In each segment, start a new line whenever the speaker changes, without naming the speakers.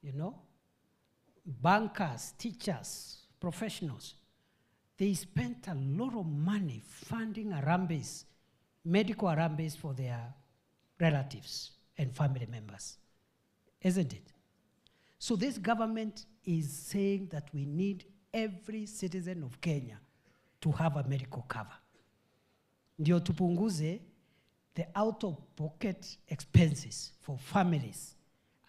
you know, bankers, teachers, professionals. They spent a lot of money funding Harambes, medical Harambes for their relatives and family members, isn't it? So this government is saying that we need every citizen of Kenya to have a medical cover. Ndio tupunguze the out-of-pocket expenses for families,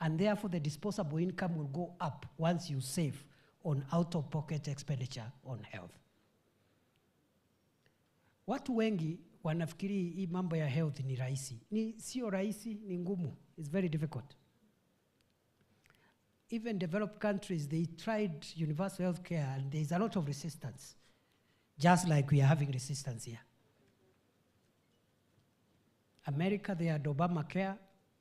and therefore the disposable income will go up once you save on out-of-pocket expenditure on health. Watu wengi wanafikiri hii mambo ya health ni rahisi. Sio rahisi, ni ngumu. It's very difficult. Even developed countries, they tried universal health care and there's a lot of resistance, just like we are having resistance here. America, they had Obamacare,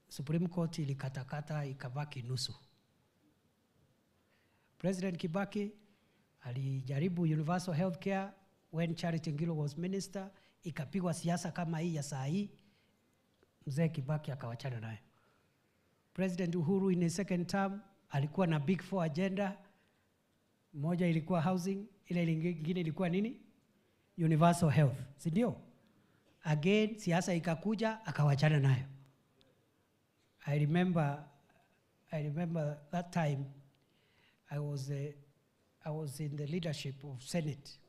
Supreme Court ilikatakata ikabaki nusu. President Kibaki alijaribu universal health care when Charity Ngilu was minister, ikapigwa siasa kama hii ya saa hii, mzee Kibaki akawachana nayo. President Uhuru in his second term alikuwa na big four agenda. Moja ilikuwa housing, ile nyingine ilikuwa nini? Universal health, si ndio? Again, siasa ikakuja akawachana nayo. I remember that time I was in the leadership of Senate.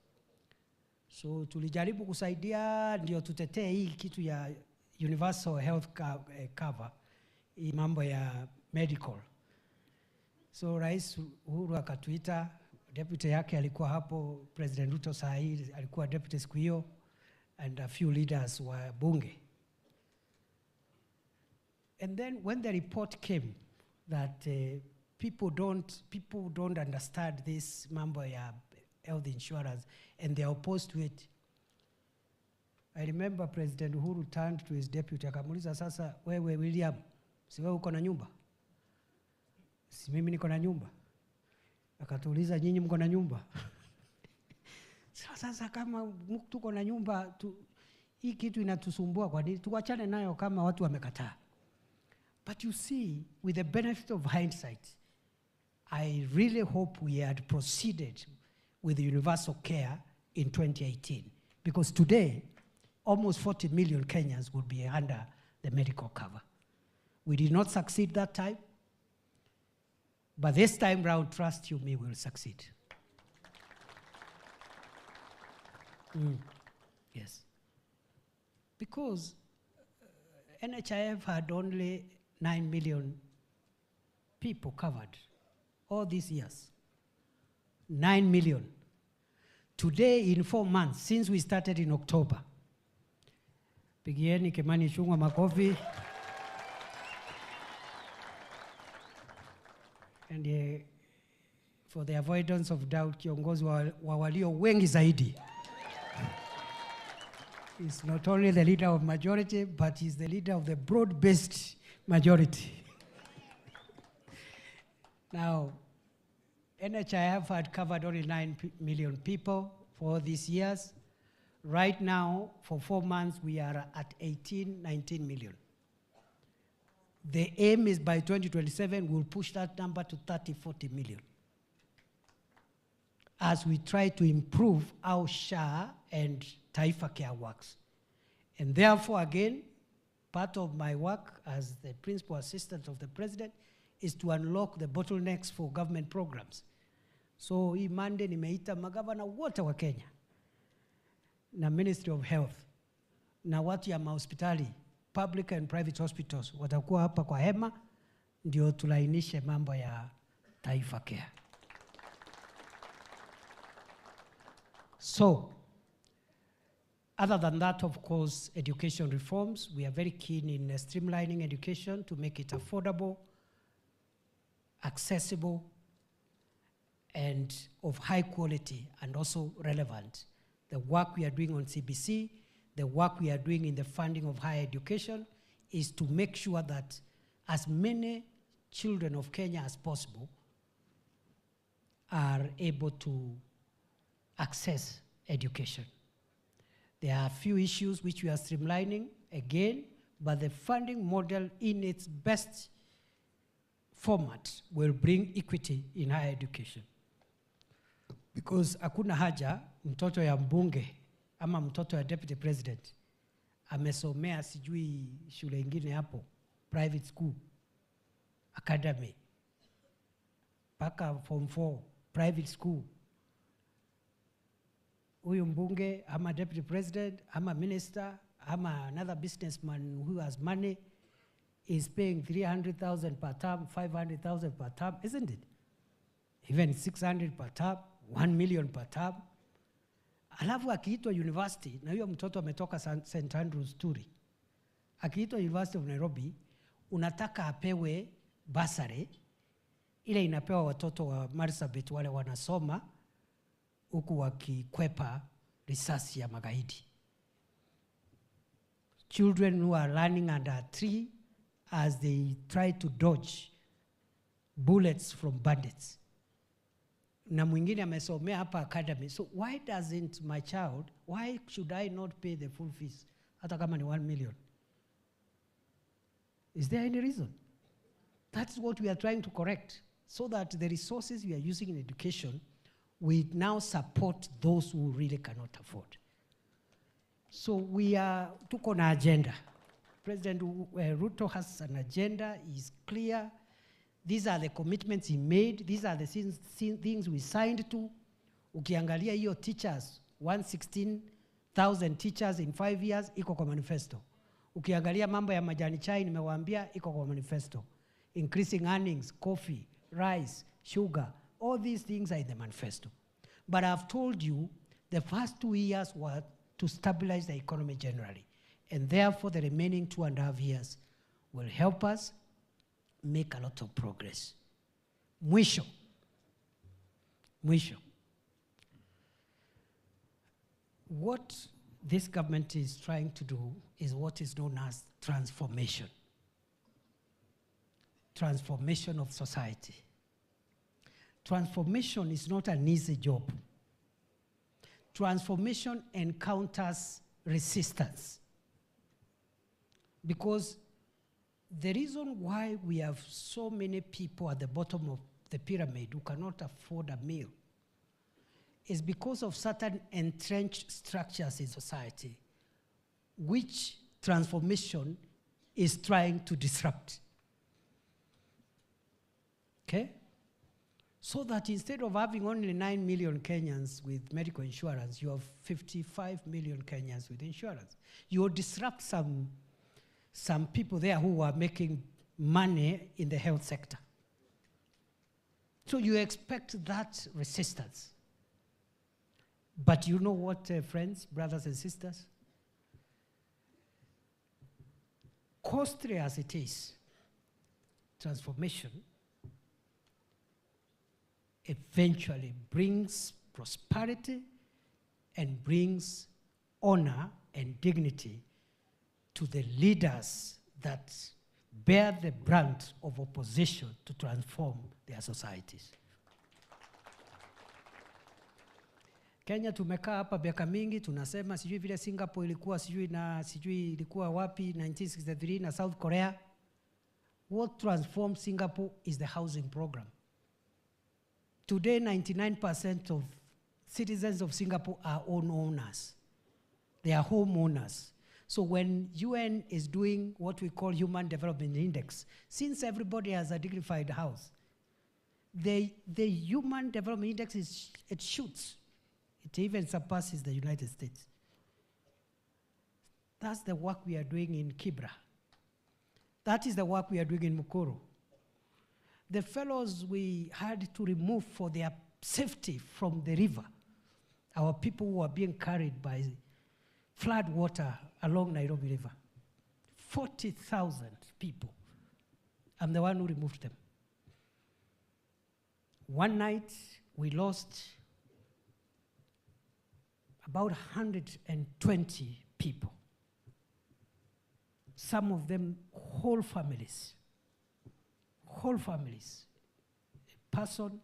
So tulijaribu kusaidia ndio tutetee hii kitu ya universal health cover, hii mambo ya medical. So Rais Uhuru akatuita, deputy yake alikuwa hapo, President Ruto saa hii alikuwa deputy siku hiyo, and a few leaders wa bunge. And then when the report came that people don't understand this mambo ya health insurance and they are opposed to it, I remember President Uhuru turned to his deputy akamuuliza, sasa wewe William, si wewe uko na nyumba? Si mimi niko na nyumba. Akatuuliza, nyinyi mko na nyumba? Sasa kama mtu uko na nyumba, hii kitu inatusumbua, kwa nini tuachane nayo kama watu wamekataa? But you see, with the benefit of hindsight, I really hope we had proceeded with universal care in 2018, because today almost 40 million Kenyans will be under the medical cover. We did not succeed that time, but this time round, trust you me, we'll succeed. Yes. Because NHIF had only 9 million people covered all these years. 9 million. Today, in 4 months, since we started in October, pigieni Kimani Ichung'wah makofi. And for the avoidance of doubt, kiongozi wa walio wengi zaidi. He's not only the leader of majority, but he's the leader of the broad-based majority. Now, NHIF had covered only 9 million people for all these years. Right now, for 4 months, we are at 18, 19 million. The aim is by 2027, we'll push that number to 30, 40 million. As we try to improve how SHA and Taifa Care works. And therefore, again, part of my work as the principal assistant of the president is to unlock the bottlenecks for government programs. So hii Monday nimeita magavana wote wa Kenya na Ministry of Health na watu ya mahospitali, public and private hospitals, watakuwa hapa kwa hema ndio tulainishe mambo ya Taifa Care. So, other than that, of course, education reforms. We are very keen in streamlining education to make it affordable, accessible, and of high quality, and also relevant. The work we are doing on CBC, the work we are doing in the funding of higher education is to make sure that as many children of Kenya as possible are able to access education. There are a few issues which we are streamlining again, but the funding model in its best format will bring equity in higher education. Because hakuna haja mtoto ya mbunge ama mtoto ya deputy president amesomea sijui shule ingine hapo, private school, academy, paka form 4, private school. Huyu mbunge ama deputy president ama minister ama another businessman who has money is paying 300,000 per term, 500,000 per term, isn't it? Even 600 per term, 1 million per term. Alafu akiitwa university, na huyo mtoto ametoka St. Andrews Turi, akiitwa University of Nairobi, unataka apewe basari, ile inapewa watoto wa Marsabit wale wanasoma huku wakikwepa risasi ya magaidi. Children who are learning under a tree as they try to dodge bullets from bandits. Na mwingine amesomea hapa academy. So why doesn't my child, why should I not pay the full fees? Hata kama ni 1 million. Is there any reason? That's what we are trying to correct, so that the resources we are using in education, we now support those who really cannot afford. So we are, tuko na agenda. President Ruto has an agenda, is clear. These are the commitments he made. These are the things we signed to. Ukiangalia hiyo teachers, 116,000 teachers in 5 years, iko kwa manifesto. Ukiangalia mambo ya majani chai, nimewaambia, iko kwa manifesto. Increasing earnings, coffee, rice, sugar, all these things are in the manifesto. But I've told you, the first 2 years were to stabilize the economy generally. And therefore, the remaining 2.5 years will help us make a lot of progress. Mwisho. What this government is trying to do is what is known as transformation. Transformation of society. Transformation is not an easy job. Transformation encounters resistance. Because the reason why we have so many people at the bottom of the pyramid who cannot afford a meal is because of certain entrenched structures in society, which transformation is trying to disrupt. Okay? So that instead of having only 9 million Kenyans with medical insurance, you have 55 million Kenyans with insurance. You will disrupt some people there who are making money in the health sector. So you expect that resistance. But you know what, friends, brothers and sisters? Costly as it is, transformation eventually brings prosperity and brings honor and dignity to the leaders that bear the brunt of opposition to transform their societies. Kenya tumekaa hapa miaka mingi tunasema sijui vile Singapore ilikuwa sijui ilikuwa wapi 1963 na South Korea. What transformed Singapore is the housing program. Today 99% of citizens of Singapore are owners. They are homeowners. So when UN is doing what we call Human Development Index, since everybody has a dignified house, the Human Development Index it shoots. It even surpasses the United States. That's the work we are doing in Kibra. That is the work we are doing in Mukuru. The fellows we had to remove for their safety from the river, our people who are being carried by flood water along Nairobi River. 40,000 people. I'm the one who removed them. One night, we lost about 120 people. Some of them whole families. Whole families. The person,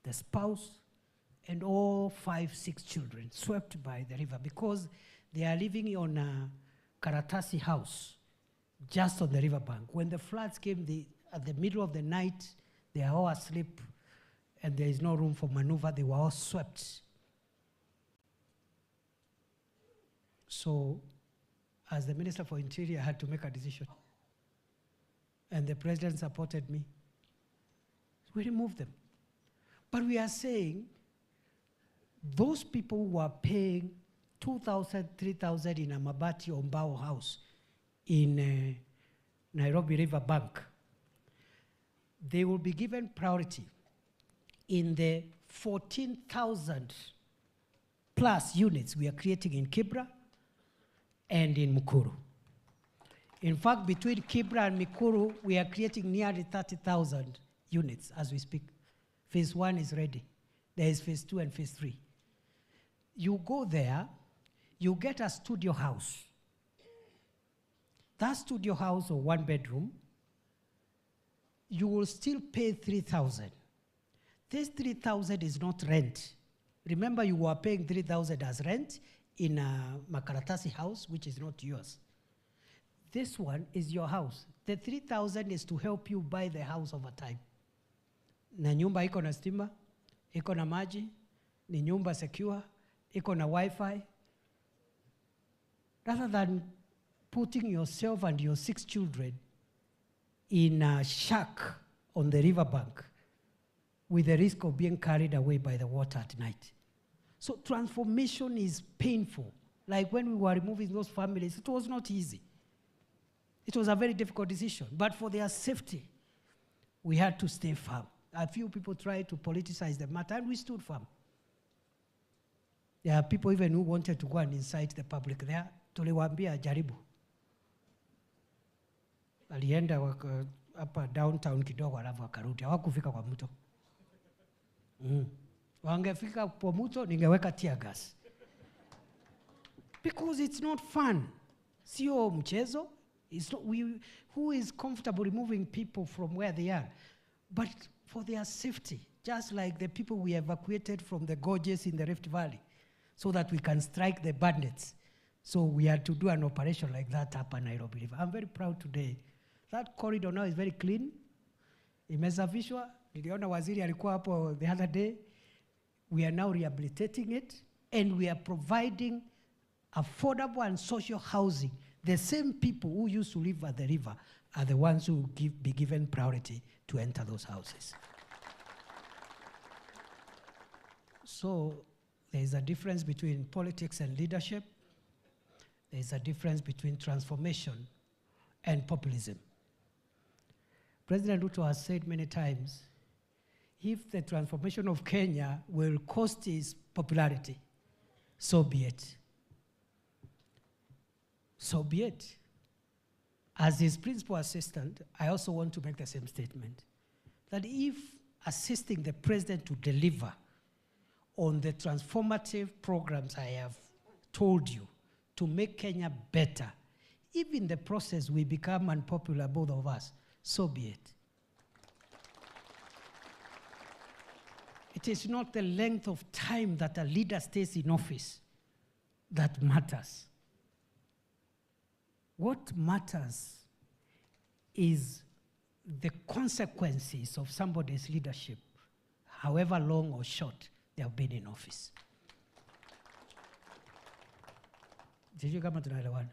the spouse, and all 5, 6 children swept by the river because they are living on a Karatasi house just on the riverbank. When the floods came, at the middle of the night, they are all asleep, and there is no room for maneuver. They were all swept. So, as the Minister for Interior, I had to make a decision. And the President supported me. We removed them. But we are saying, those people who are paying 2,000, 3,000 in a Mabati or Mbao house in Nairobi River Bank, they will be given priority in the 14,000 plus units we are creating in Kibra and in Mukuru. In fact, between Kibra and Mikuru, we are creating nearly 30,000 units as we speak. Phase 1 is ready. There is phase 2 and phase 3. You go there, you get a studio house. That studio house or 1 bedroom, you will still pay 3,000. This 3,000 is not rent. Remember, you were paying 3,000 as rent in a Makaratasi house, which is not yours. This one is your house. The 3,000 is to help you buy the house over time. Na nyumba iko na stima, iko na maji, ni nyumba secure, iko na Wi-Fi. Rather than putting yourself and your 6 children in a shack on the riverbank with the risk of being carried away by the water at night. So transformation is painful. Like when we were removing those families, it was not easy. It was a very difficult decision. But for their safety, we had to stay firm. A few people tried to politicize the matter, and we stood firm. There are people even who wanted to go and incite the public there. Tuliwaambia jaribu. Alienda hapa downtown kidogo alafu akarudi. Hawakufika kwa mto. Wangefika kwa mto ningeweka tear gas. Because it's not fun. Sio mchezo. It's not, who is comfortable removing people from where they are? But for their safety, just like the people we evacuated from the gorges in the Rift Valley, so that we can strike the bandits. So we had to do an operation like that up in Nairobi River. I'm very proud today. That corridor now is very clean. Imesafishwa. Niliona waziri alikuwa hapo the other day. We are now rehabilitating it, and we are providing affordable and social housing. The same people who used to live at the river are the ones who will be given priority to enter those houses. So there is a difference between politics and leadership. There is a difference between transformation and populism. President Ruto has said many times, if the transformation of Kenya will cost his popularity, so be it. So be it. As his principal assistant, I also want to make the same statement, that if assisting the president to deliver on the transformative programs I have told you to make Kenya better, if in the process we become unpopular, both of us, so be it. It is not the length of time that a leader stays in office that matters. What matters is the consequences of somebody's leadership, however long or short they have been in office. Sijui kama tunaelewana.